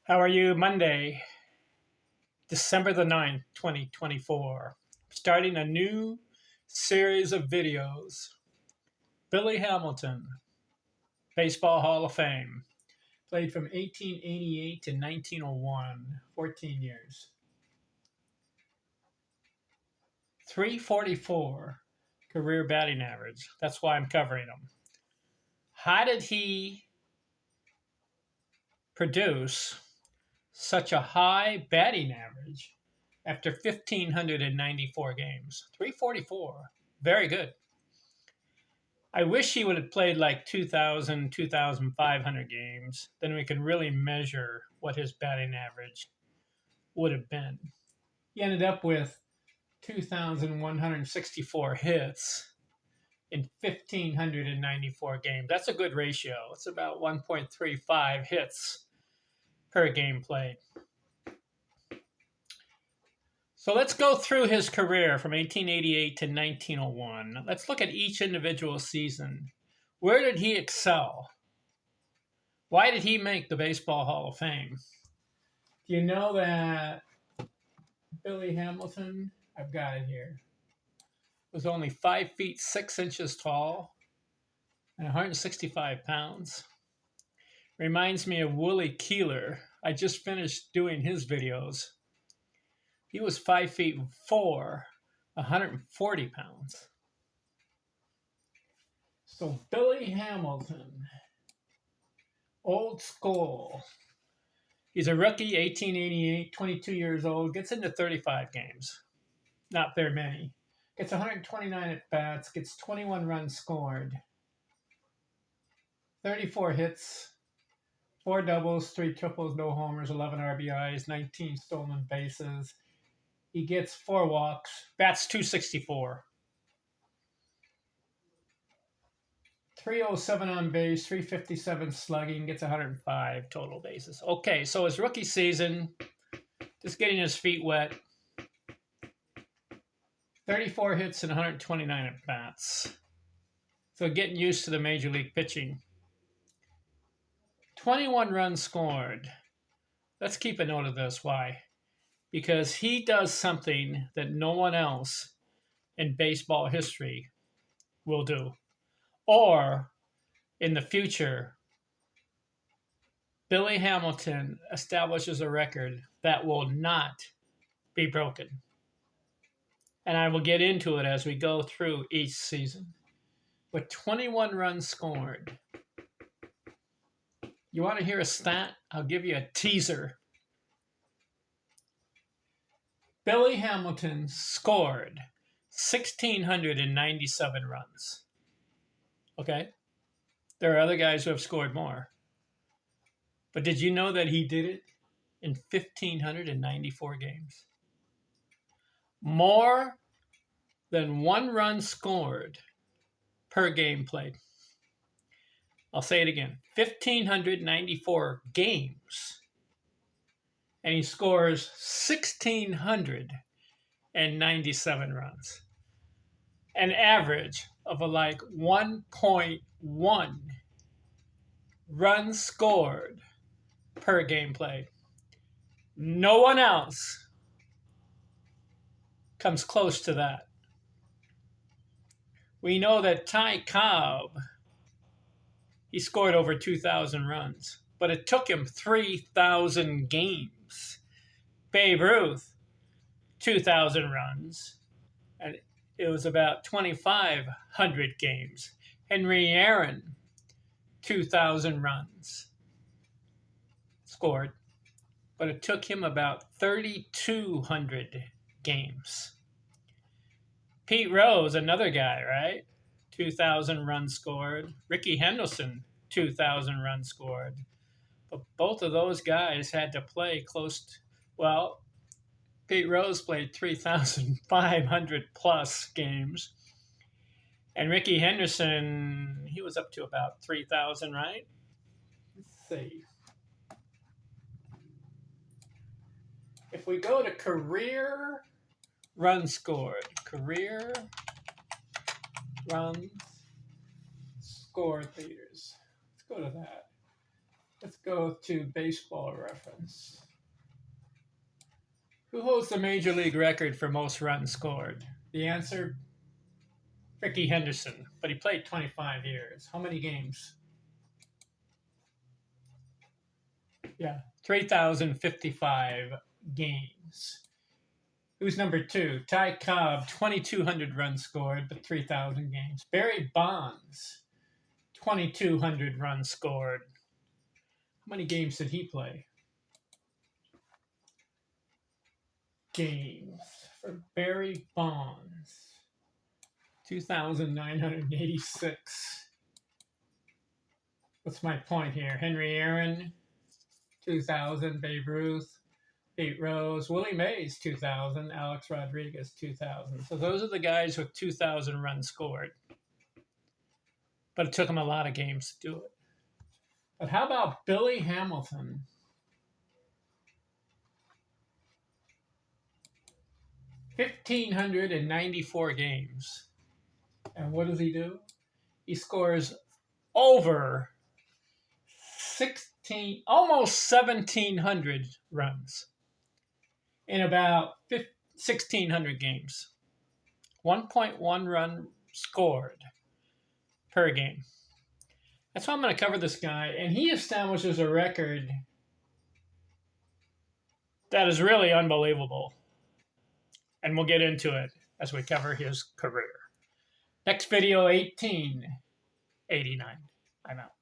How are you? Monday, December the 9th, 2024. Starting a new series of videos. Billy Hamilton, Baseball Hall of Fame. Played from 1888 to 1901, 14 years. 344 career batting average. That's why I'm covering him. How did he produce such a high batting average after 1,594 games? 344. Very good. I wish he would have played like 2,000, 2,500 games. Then we could really measure what his batting average would have been. He ended up with 2,164 hits in 1,594 games. That's a good ratio. It's about 1.35 hits per game played. So let's go through his career from 1888 to 1901. Let's look at each individual season. Where did he excel? Why did he make the Baseball Hall of Fame? Do you know that Billy Hamilton, I've got it here, was only 5 feet 6 inches tall and 165 pounds? Reminds me of Willie Keeler. I just finished doing his videos. He was 5 feet 4, 140 pounds. So Billy Hamilton, old school. He's a rookie, 1888, 22 years old, gets into 35 games. Not very many. Gets 129 at bats, gets 21 runs scored, 34 hits, 4 doubles, 3 triples, no homers, 11 RBIs, 19 stolen bases. He gets 4 walks, bats .264. 307 on base, 357 slugging, gets 105 total bases. Okay, so his rookie season, just getting his feet wet. 34 hits and 129 at bats. So getting used to the major league pitching. 21 runs scored. Let's keep a note of this. Why? Because he does something that no one else in baseball history will do. Or in the future, Billy Hamilton establishes a record that will not be broken. And I will get into it as we go through each season. But 21 runs scored. You want to hear a stat? I'll give you a teaser. Billy Hamilton scored 1,697 runs. Okay? There are other guys who have scored more. But did you know that he did it in 1,594 games? More than 1 run scored per game played. I'll say it again. 1,594 games. And he scores 1,697 runs. An average of like 1.1 runs scored per game played. No one else comes close to that. We know that Ty Cobb, he scored over 2,000 runs, but it took him 3,000 games. Babe Ruth, 2,000 runs, and it was about 2,500 games. Henry Aaron, 2,000 runs scored, but it took him about 3,200 games. Pete Rose, another guy, right? 2,000 runs scored. Ricky Henderson, 2,000 runs scored. But both of those guys had to play close to, well, Pete Rose played 3,500 plus games. And Ricky Henderson, he was up to about 3,000, right? Let's see. If we go to career runs scored, career runs scored leaders. Let's go to that. Let's go to Baseball Reference. Who holds the Major League record for most runs scored? The answer, Rickey Henderson, but he played 25 years. How many games? Yeah, 3,055 games. Who's number two? Ty Cobb, 2,200 runs scored, but 3,000 games. Barry Bonds, 2,200 runs scored. How many games did he play? Games for Barry Bonds, 2,986. What's my point here? Henry Aaron, 2,000. Babe Ruth, Pete Rose, Willie Mays, 2,000. Alex Rodriguez, 2,000. So those are the guys with 2,000 runs scored. But it took them a lot of games to do it. But how about Billy Hamilton? $1,594 games. And what does he do? He scores over almost 1,700 runs in about 1,600 games. 1.1 run scored per game. That's why I'm going to cover this guy. And he establishes a record that is really unbelievable. And we'll get into it as we cover his career. Next video, 1889. I'm out.